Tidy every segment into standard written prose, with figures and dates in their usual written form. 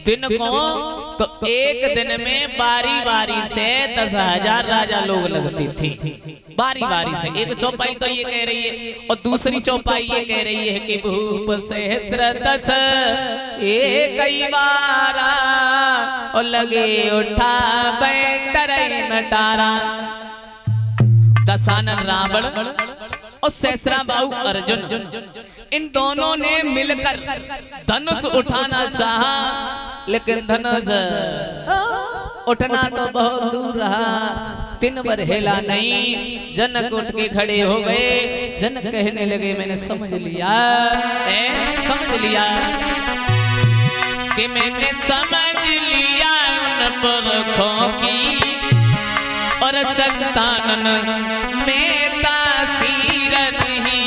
दिन को तो एक दिन में बारी बारी से 10,000 राजा लोग लगती थी, बारी बारी से। एक चौपाई तो ये कह रही है और दूसरी चौपाई ये कह रही है कि भूप सहस्र 10 एक बारा और लगे उठा बैठ नटारा। दशानन रावण और सहस्रा बाहु अर्जुन, इन दोनों ने मिलकर धनुष उठाना चाहा, लेकिन धनुष उठना तो बहुत दूर रहा, 3 बार हिला नहीं। जनक उठ के खड़े हो गए। जनक कहने लगे मैंने समझ लिया, समझ लिया कि मैंने समझ लिया उन पुरखों की और संतानन में तासीर नहीं।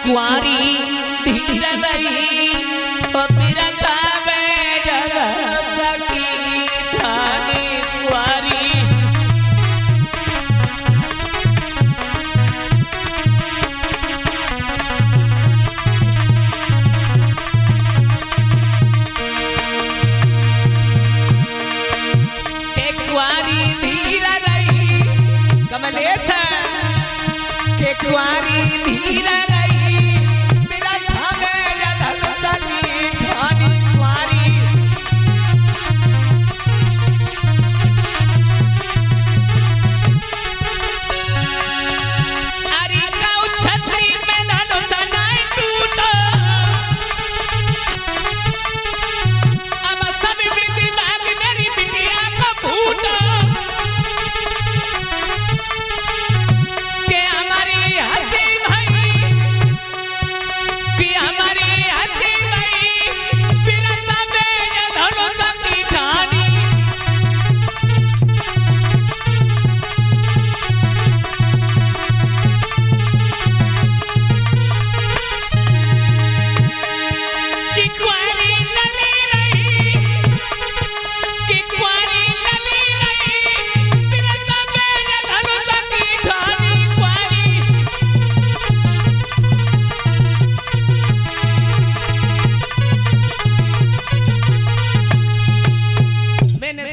कुआरी धीर रही और बिरता में जग सकी ठानी कुआरी। एक कुआरी धीर रही कमलेश के कुआरी धीर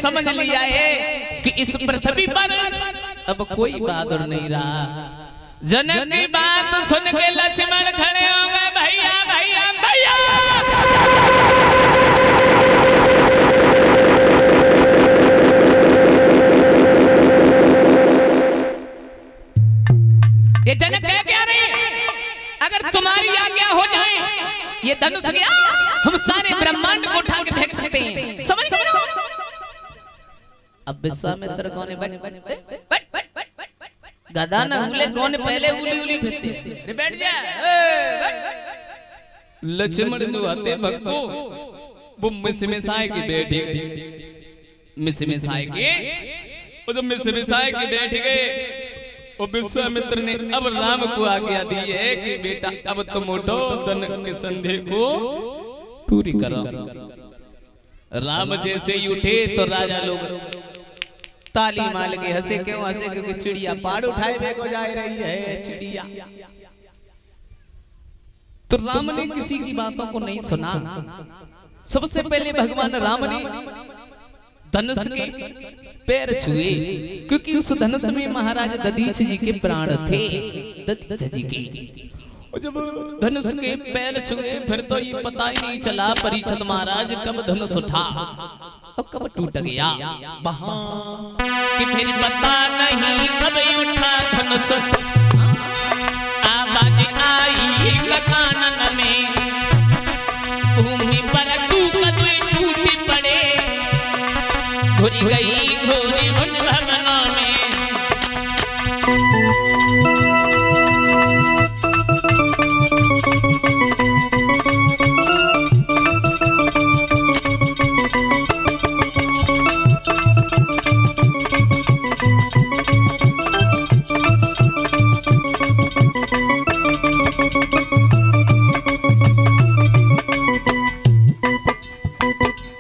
समझ लिया है कि इस पृथ्वी पर अब कोई बहादुर नहीं रहा। जनक की बात सुन के लक्ष्मण खड़े हो गए, भैया भैया भैया। ये जनक क्या रहे, अगर तुम्हारी आज्ञा हो जाए ये धनुष गया, हम सारे ब्रह्मांड को उठा के फेंक सकते हैं, समझ गए ना। अब विश्वामित्र कौन गधा न उगले कौन पहले उली उली फेंकते, बैठ जा। लक्ष्मण जो आते भक्तों वो मिसमिसाए के बैठ गए, मिसमिसाए के वो जब मिसमिसाए के बैठ गए और विश्वामित्र ने अब राम को आज्ञा दी है कि बेटा अब तुम उठो, धन के संदेह को पूरी करो। राम जैसे ही उठे तो राजा लोग ताली मार के हंसे। क्यों हंसे? क्योंकि चिड़िया पाड़ उठाए भेगो जा रही है चिड़िया। तो राम ने किसी की बातों को नहीं सुना। सबसे पहले भगवान राम ने धनुष के पैर छुए, क्योंकि उस धनुष में महाराज दधीच जी के प्राण थे। दधीच जी के जब धनुष के पैर छुए फिर तो ये पता ही नहीं चला परीक्षित महाराज कब धनुष उठा और कब टूट गया। कि फिर पता नहीं कब उठा धनुष, आवाज आई कानन में, भूमि पर टूटी पड़े, घुरी गई घोरी उन भवनों में।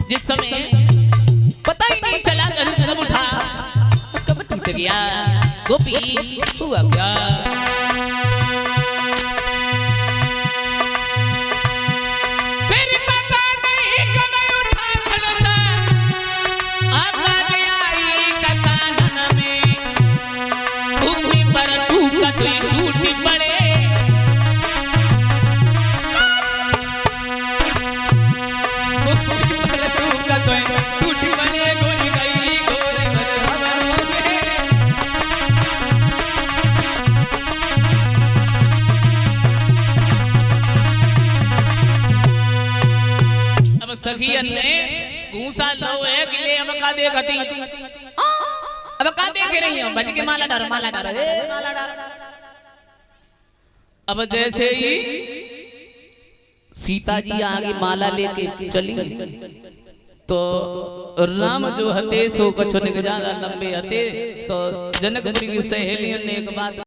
जिस समय पता ही नहीं चला धनुष कब उठा कब टूट गया, गोपी हुआ क्या? फिर पता नहीं कब उठा धनुष, आवाज आई कानन में, भूमि पर टूटी पड़े, टूटी बने घुल गई घोर भवनों में। अब सखियन ने घूसा लो है कि ले अब का देखती, अब का देख रही हो? बज के माला डारो माला डारो माला डारो। अब जैसे ही सीता जी आगे माला लेके चली तो राम जो हते सो कछु ज्यादा लंबे हते। तो जनकपुरी की सहेलियों ने एक बात